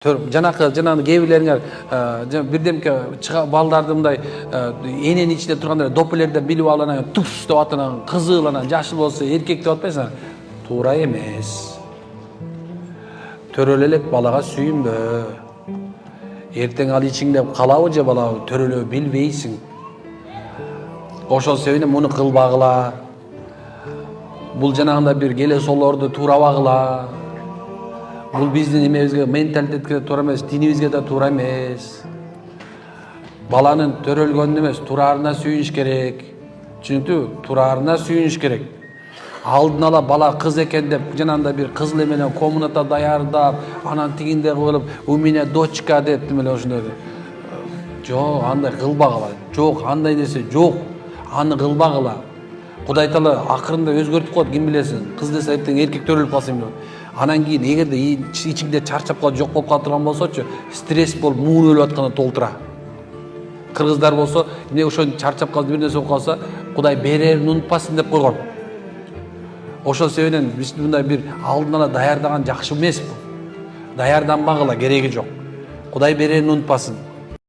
жанагы кээ бирлериңер бирдемке балдарды мындай эненин ичинде турганда допелерден билип алып анан туф деп атып анан кызыл анан жашыл болсо эркек деп атпайсыңар. Туура эмес. Төрөлө элек балага сүйүнбө. Эртең ал ичиңде калабы же балабы төрөлө билбейсиң. Ошол себептен муну кылбагыла. Бул жанагындай бир келесоолорду туурабагыла. Бул биздин эмебизге, менталитетке туура эмес, динибизге да туура эмес. Баланын төрөлгөнүнө эмес, тураарына сүйүнүш керек. Түшүнүктүбү? Тураарына сүйүнүш керек. Алдын ала бала кыз экен деп, жанагындай бир кызыл эменен комната даярдап, анан тигинде кылып, у меня дочка деп эле ошондой. Жок, андай кылбагыла. Жок, андай нерсе жок. Аны кылбагыла. Кудай Таала акырында өзгөртүп коет, ким билесин. Кыз десе эртең эркек төрөлүп калсын деп. Анан кийин эгерде ичиңде чарчап калып жок болуп калдырган болсочу, стресс болуп муун өлүп атканда толтура. Кыргыздар болсо, эмне ошон чарчап калды бир нерсе болуп калса, Кудай берерин унутпасын деп койгон. Ошол себептен биз мындай бир алдын ала даярдаган жакшы эмес бул. Даярданбагыла, кереги жок. Кудай берерин унутпасын.